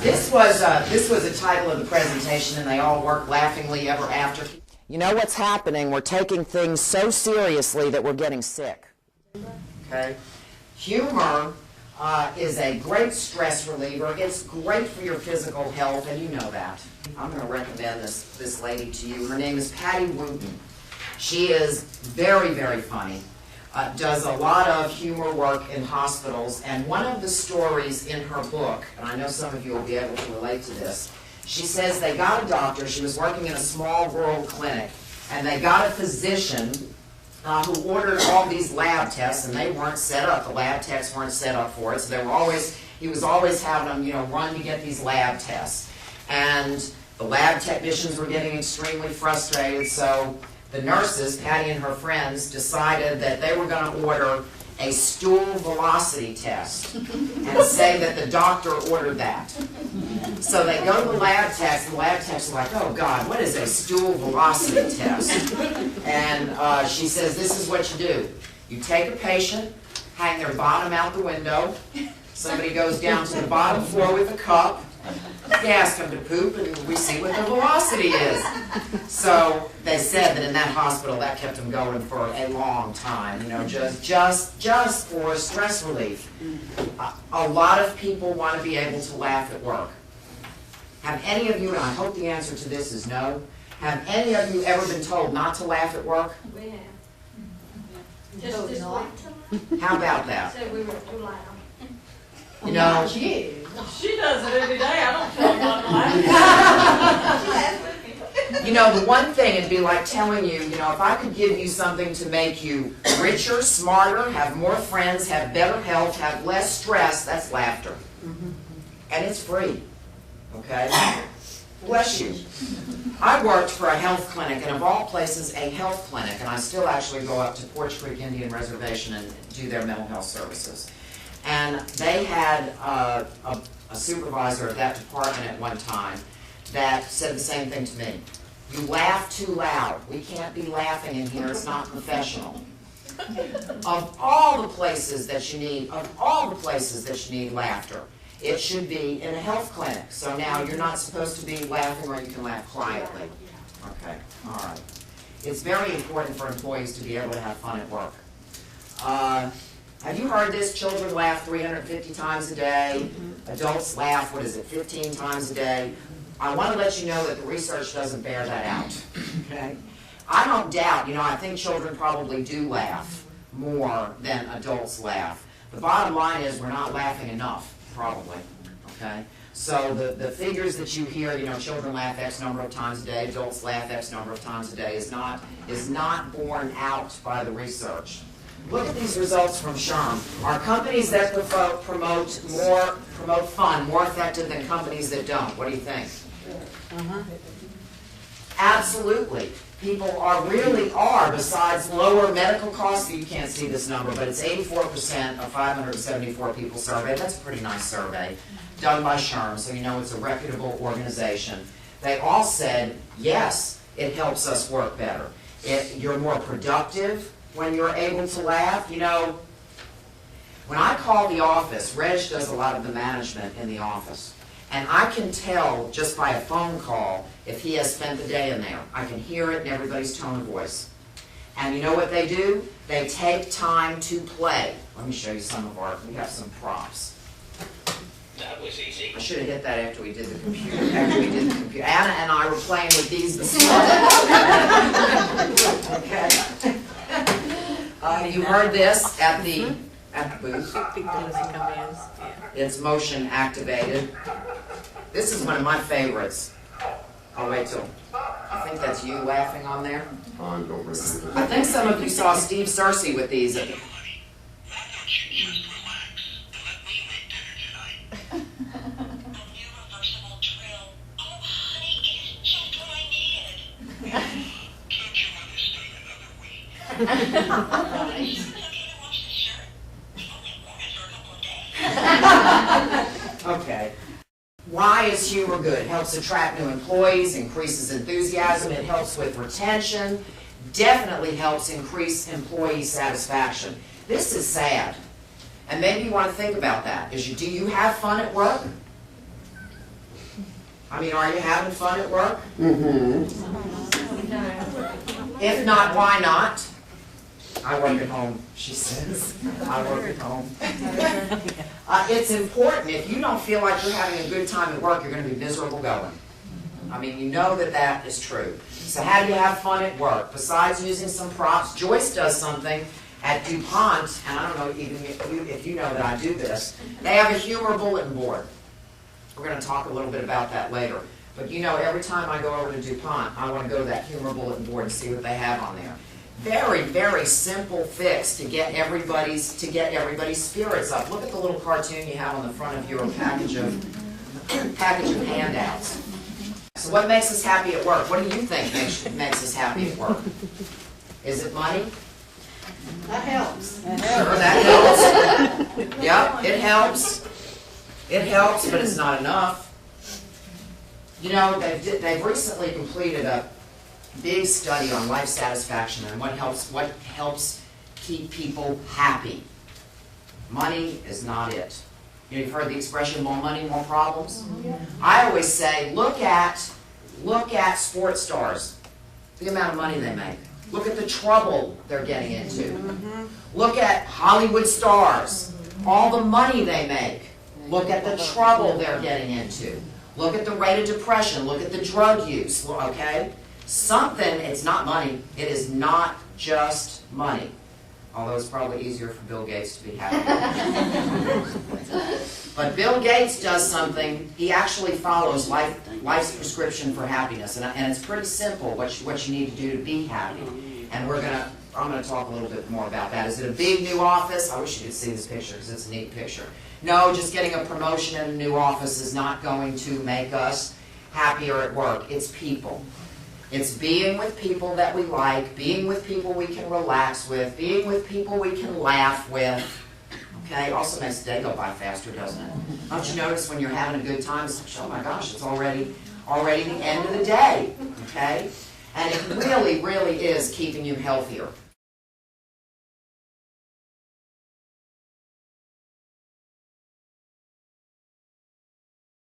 This was a title of the presentation, and they all worked laughingly ever after. You know what's happening? We're taking things so seriously that we're getting sick. Okay? Humor is a great stress reliever. It's great for your physical health, and you know that. I'm going to recommend this lady to you. Her name is Patty Wooten. She is very, very funny. Does a lot of humor work in hospitals, and one of the stories in her book, and I know some of you will be able to relate to this, she says they got a doctor, she was working in a small rural clinic, and they got a physician who ordered all these lab tests, and they weren't set up. The lab techs weren't set up for it, so he was always having them, run to get these lab tests. And the lab technicians were getting extremely frustrated, so the nurses, Patty and her friends, decided that they were going to order a stool velocity test and say that the doctor ordered that. So they go to the lab techs, and the lab techs are like, oh God, what is a stool velocity test? And she says, this is what you do. You take a patient, hang their bottom out the window, somebody goes down to the bottom floor with a cup, you ask them to poop, and we see what the velocity is. So they said that in that hospital, that kept them going for a long time, just for stress relief. A lot of people want to be able to laugh at work. Have any of you, and I hope the answer to this is no, have any of you ever been told not to laugh at work? We have. Just this one time. How about that? Said we were too loud. She does it every day. I don't tell her not to laugh. The one thing it'd be like telling you, if I could give you something to make you richer, smarter, have more friends, have better health, have less stress, that's laughter. And it's free. Okay? Bless you. I worked for a health clinic, and of all places, a health clinic, and I still actually go up to Porch Creek Indian Reservation and do their mental health services. And they had a supervisor of that department at one time that said the same thing to me. You laugh too loud. We can't be laughing in here. It's not professional. Of all the places that you need laughter, it should be in a health clinic. So now you're not supposed to be laughing where you can laugh quietly. Okay, all right. It's very important for employees to be able to have fun at work. Have you heard this? Children laugh 350 times a day. Adults laugh, 15 times a day? I want to let you know that the research doesn't bear that out. Okay? I don't doubt, I think children probably do laugh more than adults laugh. The bottom line is we're not laughing enough, probably. Okay? So the figures that you hear, children laugh X number of times a day, adults laugh X number of times a day, is not borne out by the research. Look at these results from SHRM. Are companies that promote fun more effective than companies that don't? What do you think? Absolutely. People really are, besides lower medical costs. You can't see this number, but it's 84% of 574 people surveyed. That's a pretty nice survey done by SHRM, so it's a reputable organization. They all said, yes, it helps us work better. You're more productive when you're able to laugh. When I call the office, Reg does a lot of the management in the office, and I can tell just by a phone call if he has spent the day in there. I can hear it in everybody's tone of voice. And you know what they do? They take time to play. Let me show you we have some props. That was easy. I should have hit that after we did the computer. Anna and I were playing with these this morning. Okay. You heard this at the booth. It's motion activated. This is one of my favorites. I'll wait till. I think that's you laughing on there. I think some of you saw Steve Cersei with these. Okay. Why is humor good? It helps attract new employees, increases enthusiasm, it helps with retention, definitely helps increase employee satisfaction. This is sad. And maybe you want to think about that. Do you have fun at work? I mean, are you having fun at work? Mm-hmm. If not, why not? I work at home, she says. I work at home. It's important. If you don't feel like you're having a good time at work, you're going to be miserable going. I mean, you know that that is true. So how do you have fun at work? Besides using some props, Joyce does something at DuPont, and I don't know even if you know that I do this. They have a humor bulletin board. We're going to talk a little bit about that later. But you know, every time I go over to DuPont, I want to go to that humor bulletin board and see what they have on there. Very, very simple fix to get everybody's spirits up. Look at the little cartoon you have on the front of your package of handouts. So what makes us happy at work? What do you think makes us happy at work? Is it money? That helps. Sure, that helps. Yep, it helps. It helps, but it's not enough. You know, they've recently completed a big study on life satisfaction and what helps keep people happy. Money is not it. You know, you've heard the expression, more money, more problems? I always say, look at sports stars, the amount of money they make. Look at the trouble they're getting into. Look at Hollywood stars, all the money they make. Look at the trouble they're getting into. Look at the rate of depression. Look at the drug use, okay? It's not money. It is not just money. Although it's probably easier for Bill Gates to be happy. But Bill Gates does something. He actually follows life's prescription for happiness. And it's pretty simple what you need to do to be happy. And I'm going to talk a little bit more about that. Is it a big new office? I wish you could see this picture because it's a neat picture. No, just getting a promotion in a new office is not going to make us happier at work. It's people. It's being with people that we like, being with people we can relax with, being with people we can laugh with. Okay, also makes the day go by faster, doesn't it? Don't you notice when you're having a good time, it's like, oh my gosh, it's already the end of the day. Okay? And it really, really is keeping you healthier.